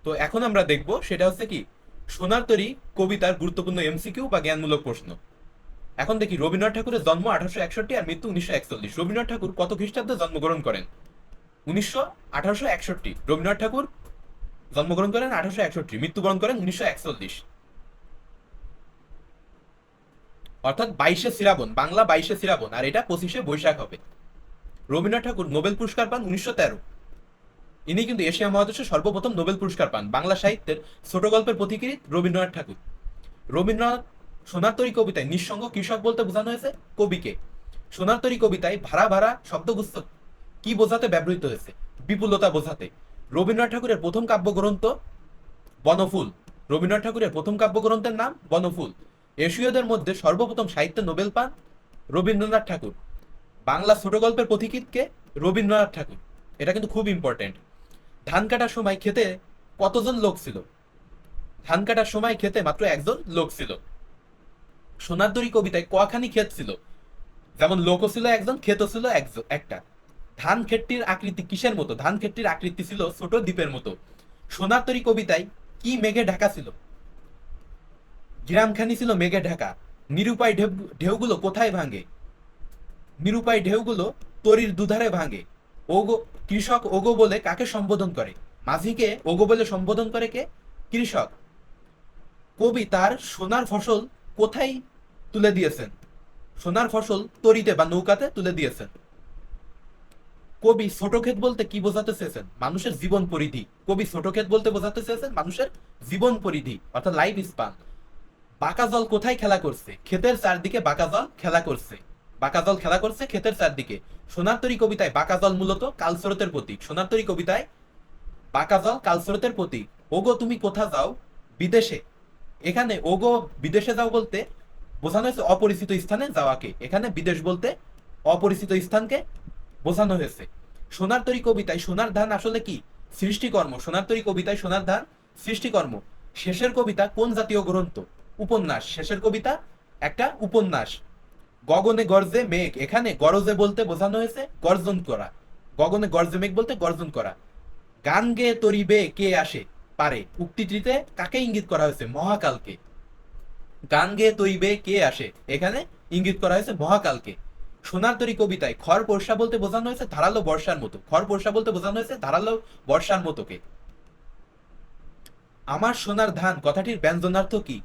তো এখন আমরা দেখব সেটা হচ্ছে কি সোনার তরী কবিতার গুরুত্বপূর্ণ এমসিকিউ বা জ্ঞানমূলক প্রশ্ন। এখন দেখি রবীন্দ্রনাথ ঠাকুরের জন্ম 1861 আর মৃত্যু 1941। রবীন্দ্রনাথ ঠাকুর কত খ্রিস্টাব্দে জন্মগ্রহণ করেন? 1861। রবীন্দ্রনাথ ঠাকুর জন্মগ্রহণ করেন 1861, মৃত্যুবরণ করেন 1941, অর্থাৎ 22শে শ্রাবণ, বাংলা 22শে শ্রাবণ, আর এটা 25শে বৈশাখ হবে। রবীন্দ্রনাথ ঠাকুর নোবেল পুরস্কার পান 1913। ইনি কিন্তু এশিয়া মহাদেশে সর্বপ্রথম নোবেল পুরস্কার পান। বাংলা সাহিত্যের ছোট গল্পের পথিকৃৎ রবীন্দ্রনাথ ঠাকুর। রবীন্দ্রনাথ সোনার তরী কবিতায় নিঃসঙ্গ কৃষক বলতে বোঝানো হয়েছে কবিকে। সোনার তরী কবিতায় ভাড়া ভাড়া শব্দগুচ্ছ কি বোঝাতে ব্যবহৃত হয়েছে? বিপুলতা বোঝাতে। রবীন্দ্রনাথ ঠাকুরের প্রথম কাব্যগ্রন্থ বনফুল। রবীন্দ্রনাথ ঠাকুরের প্রথম কাব্যগ্রন্থের নাম বনফুল। এশীয়দের মধ্যে সর্বপ্রথম সাহিত্যে নোবেল পান রবীন্দ্রনাথ ঠাকুর। বাংলা ছোট গল্পের পথিকৃৎকে রবীন্দ্রনাথ ঠাকুর। এটা কিন্তু খুব ইম্পর্টেন্ট। ধান কাটার সময় খেতে কতজন লোক ছিল? ধান কাটার সময় খেতে মাত্র একজন লোক ছিল। সোনার তরী কবিতায় কখানি ক্ষেত ছিল? যেমন লোকও ছিল একজন, ক্ষেতও ছিল একটা। ধান ক্ষেতটির আকৃতি কিসের মতো? ধান ক্ষেতটির আকৃতি ছিল ছোট দ্বীপের মতো। সোনার তরী কবিতায় কি মেঘে ঢাকা ছিল? গ্রামখানি ছিল মেঘে ঢাকা। নিরুপায় ঢেউগুলো কোথায় ভাঙে? নিরুপায় ঢেউগুলো তরীর দুধারে ভাঙে। ওগো কৃষক ওগো বলে কাকে সম্বোধন করে? মাঝিকে ওগো বলে সম্বোধন করে কে? কৃষক। কবি তার সোনার ফসল কোথায় তুলে দিয়েছেন? সোনার ফসল তরীতে বা নৌকাতে তুলে দিয়েছেন। কবি ছোট ক্ষেত বলতে কি বোঝাতে চেয়েছেন? মানুষের জীবন পরিধি। কবি ছোট ক্ষেত বলতে বোঝাতে চেয়েছেন মানুষের জীবন পরিধি, অর্থাৎ লাইফ স্পান। বাঁকা জল কোথায় খেলা করছে? ক্ষেতের চারদিকে বাঁকা জল খেলা করছে। বাঁকা জল খেলা করছে ক্ষেতের চারদিকে। সোনার তরী কবিতায় বাঁকা জল মূলত কালস্রোতের প্রতীক। সোনার তরী কবিতায় বাঁকা জল কালস্রোতের প্রতীক। ওগো তুমি কোথা যাও? বিদেশে। এখানে ওগো বিদেশে যাও বলতে বোঝানো হয়েছে অপরিচিত স্থানে যাওয়াকে। এখানে বিদেশ বলতে অপরিচিত স্থানকে বোঝানো হয়েছে। সোনার তরী কবিতায় সোনার ধান আসলে কি? সৃষ্টিকর্ম। সোনার তরী কবিতায় সোনার ধান সৃষ্টিকর্ম। শেষের কবিতা কোন জাতীয় গ্রন্থ? উপন্যাস। শেষের কবিতা একটা উপন্যাস। গগনে গর্জে মেঘ, এখানে গরজে বলতে বোঝানো হয়েছে গর্জন করা। গগনে গর্জে মেঘ বলতে গর্জন করা। গান গেয়ে তরিবে কে আসে পারে, উক্তিটিতে কাকে ইঙ্গিত করা হয়েছে? মহাকালকে। গান গেয়ে তৈবে কে আসে, এখানে ইঙ্গিত করা হয়েছে মহাকালকে। সোনার তরী কবিতায় খড় বর্ষা বলতে বোঝানো হয়েছে ধারালো বর্ষার মতো। খড় বর্ষা বলতে বোঝানো হয়েছে ধারালো বর্ষার মতোকে। আমার সোনার ধান কথাটির ব্যঞ্জনার্থ কি?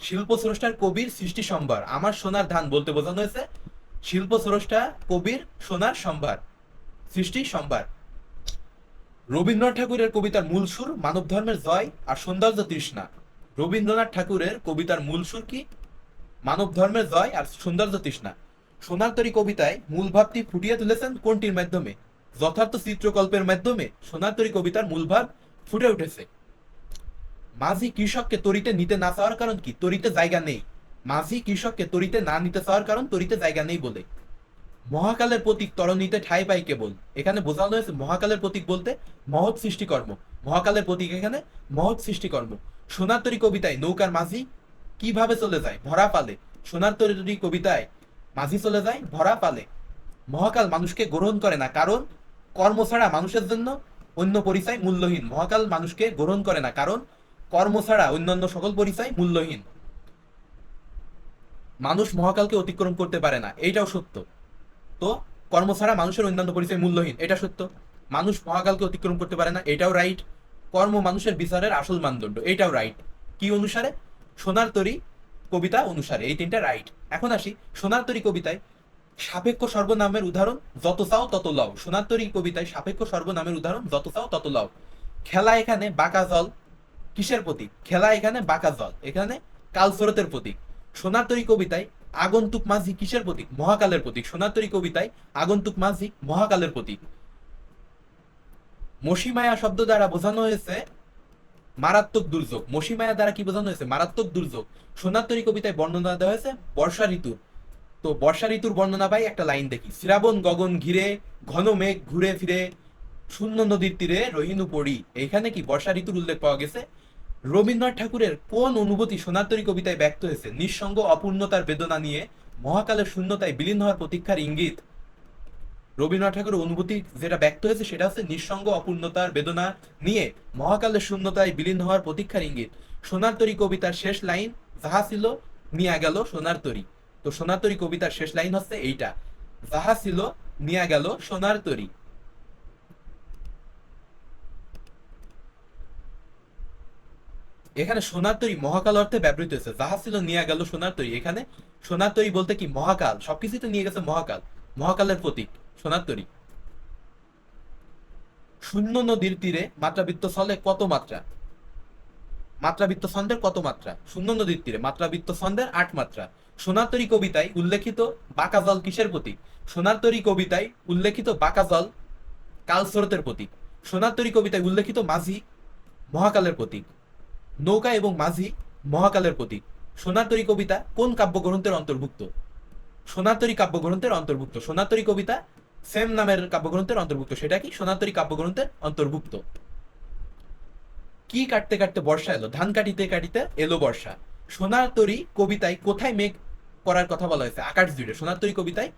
শিল্প স্রষ্টার কবির সৃষ্টি সম্ভার। আমার সোনার ধান বলতে বোঝানো হয়েছে শিল্প স্রষ্টা কবির সোনার সম্ভার, সৃষ্টি সম্ভার। রবীন্দ্রনাথ ঠাকুরের কবিতার মূল সুর মানব ধর্মের জয় আর সৌন্দর্য তৃষ্ণা। রবীন্দ্রনাথ ঠাকুরের কবিতার মূল সুর কি? মানব ধর্মের জয় আর সৌন্দর্য তৃষ্ণা। সোনার তরী কবিতায় মূল ভাবটি ফুটিয়ে তুলেছেন কোনটির মাধ্যমে? যথার্থ চিত্রকল্পের মাধ্যমে সোনার তরী কবিতার মূল ভাব ফুটে উঠেছে। মাঝি কৃষককে তরিতে নিতে না চাওয়ার কারণ কি? তরিতে জায়গা নেই। মাঝি কৃষককে তরিতে না নিতে চাওয়ার কারণ তরিতে জায়গা নেই বলে। মহাকালের প্রতীক তরণীতে ঠাঁই পাই কেবল, এখানে বোঝানো হয়েছে মহাকালের প্রতীক বলতে মহৎ সৃষ্টিকর্ম। মহাকালের প্রতীক এখানে মহৎ সৃষ্টিকর্ম। সোনার তরী কবিতায় নৌকার মাঝি কিভাবে চলে যায়? ভরা পালে। সোনার তরী কবিতায় মাঝি চলে যায় ভরা পালে। মহাকাল মানুষকে গ্রহণ করে না কারণ কর্ম ছাড়া মানুষের জন্য অন্য পরিচয় মূল্যহীন। মহাকাল মানুষকে গ্রহণ করে না কারণ কর্ম ছাড়া অন্যান্য সকল পরিচয় মূল্যহীন। মানুষ মহাকালকে অতিক্রম করতে পারে না, এইটাও সত্য। তো কর্ম ছাড়া মানুষের অন্যান্য পরিচয় মূল্যহীন, এটা সত্য। মানুষ মহাকালকে অতিক্রম করতে পারে না, এটাও রাইট। কর্ম মানুষের বিচারের আসল মানদণ্ড, এটাও রাইট। কি অনুসারে? সোনার তরী কবিতা অনুসারে। এই তিনটা রাইট। এখন আসি সোনার তরী কবিতায় সাপেক্ষ সর্বনামের উদাহরণ যত চাও তত লও। সোনার তরী কবিতায় সাপেক্ষ সর্বনামের উদাহরণ যত চাও তত লও। খেলা এখানে বাঁকা জল কিসের প্রতীক? খেলা এখানে বাঁকা জল, এখানে কালস্রোতের প্রতীক। সোনার তরী কবিতায় আগন্তুক মাঝি কিসের প্রতীক? মহাকালের প্রতীক। সোনার তরী কবিতায় আগন্তুক মাঝি মহাকালের প্রতীক। মসিমায়া শব্দ দ্বারা বোঝানো হয়েছে মারাত্মক দুর্যোগ। মসিমায়া দ্বারা কি বোঝানো হয়েছে? মারাত্মক দুর্যোগ। সোনার তরী কবিতায় বর্ণনা দেওয়া হয়েছে বর্ষা ঋতুর। তো বর্ষা ঋতুর বর্ণনা পাই একটা লাইন দেখি। শ্রাবণ গগন ঘিরে ঘন মেঘ ঘুরে ফিরে শূন্য নদীর তীরে রহিনু পড়ি। এইখানে কি বর্ষা ঋতুর উল্লেখ পাওয়া গেছে। রবীন্দ্রনাথ ঠাকুরের কোন অনুভূতি সোনার তরী কবিতায় ব্যক্ত হয়েছে? নিঃসঙ্গ অপূর্ণতার বেদনা নিয়ে মহাকালের শূন্যতায় বিলীন হওয়ার প্রতীক্ষার ইঙ্গিত। রবীন্দ্রনাথ ঠাকুরের অনুভূতি যেটা ব্যক্ত হয়েছে সেটা হচ্ছে নিঃসঙ্গ অপূর্ণতার বেদনা নিয়ে মহাকালের শূন্যতায় বিলীন হওয়ার প্রতীক্ষার ইঙ্গিত। সোনার তরী কবিতার শেষ লাইন যাহা ছিল নিয়া গেল সোনার তরী। তো সোনার তরী কবিতার শেষ লাইন হচ্ছে এইটা, যাহা ছিল নিয়া গেল সোনার তরী। এখানে সোনার তরী মহাকাল অর্থে ব্যবহৃত হয়েছে, যাহা ছিল নিয়ে গেল সোনার তরী। এখানে সোনার তরী বলতে কি মহাকাল, সবকিছু তো নিয়ে গেছে মহাকাল, মহাকালের প্রতীক সোনার তরী। শূন্য নদীর তীরে মাত্রাবৃত্ত ছলে কত মাত্রা? মাত্রাবৃত্ত ছন্দের কত মাত্রা? শূন্য নদীর তীরে মাত্রাবৃত্ত ছন্দের ৮ মাত্রা। সোনার তরী কবিতায় উল্লেখিত বাঁকা জল কিসের প্রতীক? সোনার তরী কবিতায় উল্লেখিত বাঁকা জল কালস্রোতের প্রতীক। সোনার তরী কবিতায় উল্লেখিত মাঝি মহাকালের প্রতীক। নৌকা এবং মাঝি মহাকালের প্রতীক। সোনার তরী কবিতা কোন কাব্যগ্রন্থের অন্তর্ভুক্ত? সোনার তরী কাব্যগ্রন্থের অন্তর্ভুক্ত। সোনার তরী কবিতা সেম নামের কাব্যগ্রন্থের অন্তর্ভুক্ত। সেটা কি? সোনার তরী কাব্যগ্রন্থের অন্তর্ভুক্ত। কি কাটতে কাটতে বর্ষা এলো, ধান কাটিতে কাটিতে এলো বর্ষা। সোনার তরী কবিতায় কোথায় মেঘ করার কথা বলা হয়েছে? আকাশ জুড়ে। সোনার তরী কবিতায়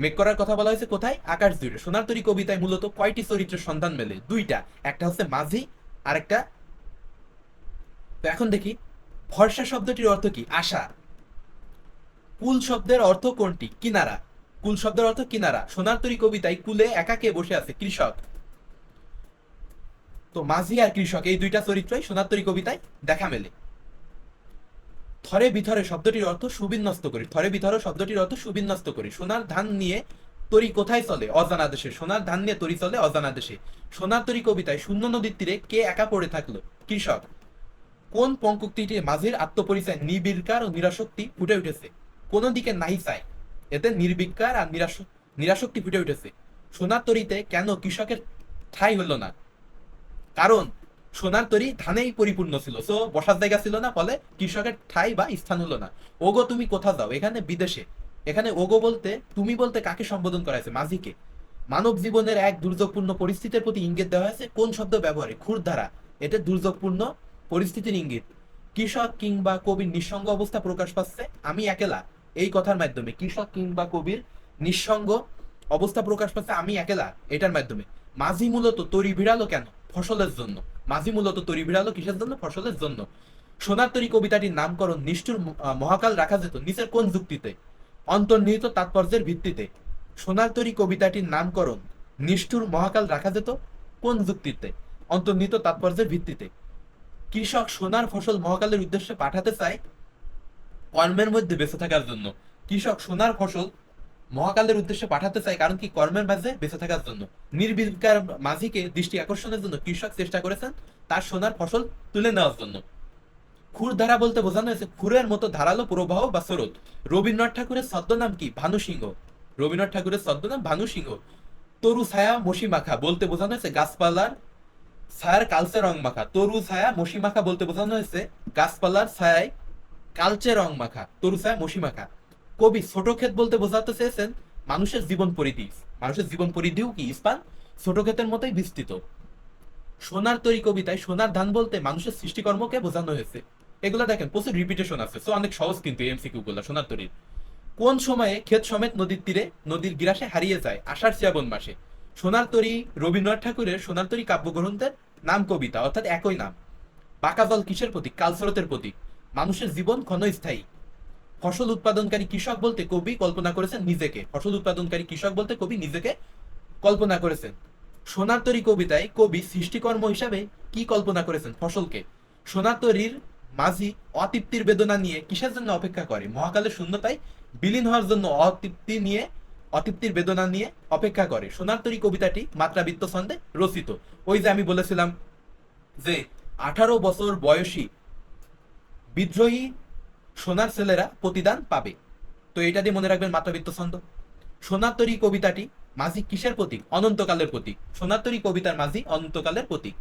মেঘ করার কথা বলা হয়েছে কোথায়? আকাশ জুড়ে। সোনার তরী কবিতায় মূলত কয়টি চরিত্রের সন্ধান মেলে? দুইটা, একটা হচ্ছে মাঝি আর একটা। তো এখন দেখি ভরসা শব্দটির অর্থ কি? আশা। কুল শব্দের অর্থ কোনটি? কিনারা। কুল শব্দের অর্থ কিনারা। সোনার তরী কবিতায় কুলে একা কে বসে আছে? কৃষক। তো মাঝি আর কৃষক এই দুইটা চরিত্রই সোনার তরী কবিতায় দেখা মেলে। থরে বিথরে শব্দটির অর্থ সুবিন্যস্ত করি। থরে বিথরে শব্দটির অর্থ সুবিন্যস্ত করি। সোনার ধান নিয়ে তরী কোথায় চলে? অজানা দেশে। সোনার ধান নিয়ে তরী চলে অজানা দেশে। সোনার তরী কবিতায় শূন্য নদীর তীরে কে একা পড়ে থাকলো? কৃষক। কোন পঙ্ক্তিটির মাঝির আত্মপরিচয় নির্বিকার ও নিরাসক্তি ফুটে উঠেছে? কোন দিকে নাই চাই, এতে নির্বিকার আর নিরাসক্তি ফুটে উঠেছে। সোনার তরীতে কেন কৃষকের ঠাঁই হলো না? কারণ সোনার তরী ধানেই পরিপূর্ণ ছিল, সো বসার জায়গা ছিল না, ফলে কৃষকের ঠাঁই বা স্থান হলো না। ওগো তুমি কোথা যাও, এখানে বিদেশে। এখানে ওগো বলতে তুমি বলতে কাকে সম্বোধন করা হয়েছে? মাঝিকে। মানব জীবনের এক দুর্যোগপূর্ণ পরিস্থিতির প্রতি ইঙ্গিত দেওয়া হয়েছে কোন শব্দ ব্যবহারে? ক্ষুরধারা। এটা দুর্যোগপূর্ণ পরিস্থিতির ইঙ্গিত। কৃষক কিংবা কবির নিঃসঙ্গ অবস্থা প্রকাশ পাচ্ছে আমি একেলা এই কথার মাধ্যমে। কৃষক কিংবা কবির নিঃসঙ্গ অবস্থা প্রকাশ পাচ্ছে আমি একেলা এটার মাধ্যমে। মাঝি মূলত তরি ভিড়ালো কেন? ফসলের জন্য। মাঝি মূলত তরি ভিড়ালো কিসের জন্য? ফসলের জন্য। সোনার তরী কবিতাটির নামকরণ নিষ্ঠুর মহাকাল রাখা যেত নিচের কোন যুক্তিতে? অন্তর্নিহিত তাৎপর্যের ভিত্তিতে। সোনার তরী কবিতাটির নামকরণ নিষ্ঠুর মহাকাল রাখা যেত কোন যুক্তিতে? অন্তর্নিহিত তাৎপর্যের ভিত্তিতে। কৃষক সোনার ফসল মহাকালের উদ্দেশ্যে পাঠাতে চায় কর্মের মধ্যে বেঁচে থাকার জন্য। কৃষক সোনার ফসল মহাকালের উদ্দেশ্যে পাঠাতে চায় কারণ কি? কর্মের মাঝে বেঁচে থাকার জন্য। নির্বিকার মাঝিকে দৃষ্টি আকর্ষণের জন্য কৃষক চেষ্টা করেছেন তার সোনার ফসল তুলে নেওয়ার জন্য। খুর ধারা বলতে বোঝানো হয়েছে খুরের মতো ধারালো প্রবাহ বা স্রোত। রবীন্দ্রনাথ ঠাকুরের ছদ্মনাম কি? ভানু সিংহ। রবীন্দ্রনাথ ঠাকুরের ছদ্মনাম ভানু সিংহ। তরু ছায়া মসি মাখা বলতে বোঝানো হয়েছে গাছপালার ছায়ার কালচে রং মাখা। তরু ছায়া মসি মাখা বলতে বোঝানো হয়েছে গাছপালার ছায়ায় কালচে রং মাখা। তরু ছায়া মসি মাখা। কবি ছোট ক্ষেত বলতে বোঝাতে চেয়েছেন মানুষের জীবন পরিধি। মানুষের জীবন পরিধিও কি স্পান ছোট ক্ষেতের মতোই বিস্তৃত। সোনার তরী কবিতায় সোনার ধান বলতে মানুষের সৃষ্টিকর্মকে বোঝানো হয়েছে। এগুলো দেখেন প্রচুর রিপিটেশন আছে, সো অনেক সহজ কিন্তু এমসিকিউ গুলো। সোনার তরীর কোন সময়ে ক্ষেত সমেত নদীর তীরে নদীর গিরাসে হারিয়ে যায়? আষাঢ় শ্রাবণ মাসে। সোনার তরী রবীন্দ্রনাথ ঠাকুরের সোনার তরী কাব্যগ্রন্থের নাম কবিতা, অর্থাৎ একই নাম। বাঁকা জল কিসের প্রতীক? কালস্রোতের প্রতীক। মানুষের জীবন ক্ষণস্থায়ী। ফসল উৎপাদনকারী কৃষক বলতে কবি কল্পনা করেছেন নিজেকে। ফসল উৎপাদনকারী কৃষক বলতে কবি নিজেকে কল্পনা করেছেন। সোনার তরী কবিতায় কবি সৃষ্টিকর্ম হিসাবে কি কল্পনা করেছেন? ফসলকে। সোনার তরীর মাঝি অতৃপ্তির বেদনা নিয়ে কিসের জন্য অপেক্ষা করে? মহাকালের শূন্যতায় বিলীন হওয়ার জন্য অতৃপ্তির বেদনা নিয়ে অপেক্ষা করে। সোনার তরী কবিতাটি মাত্রাবৃত্ত ছন্দে রচিত। ওই যে আমি বলেছিলাম যে 18 বছর বয়সী বিদ্রোহী সোনার ছেলেরা প্রতিদান পাবে। তো এটা দিয়ে মনে রাখবেন মাত্রাবৃত্ত ছন্দ। সোনার তরী কবিতাটি মাঝি কিসের প্রতীক? অনন্তকালের প্রতীক। সোনার তরী কবিতার মাঝি অনন্তকালের প্রতীক।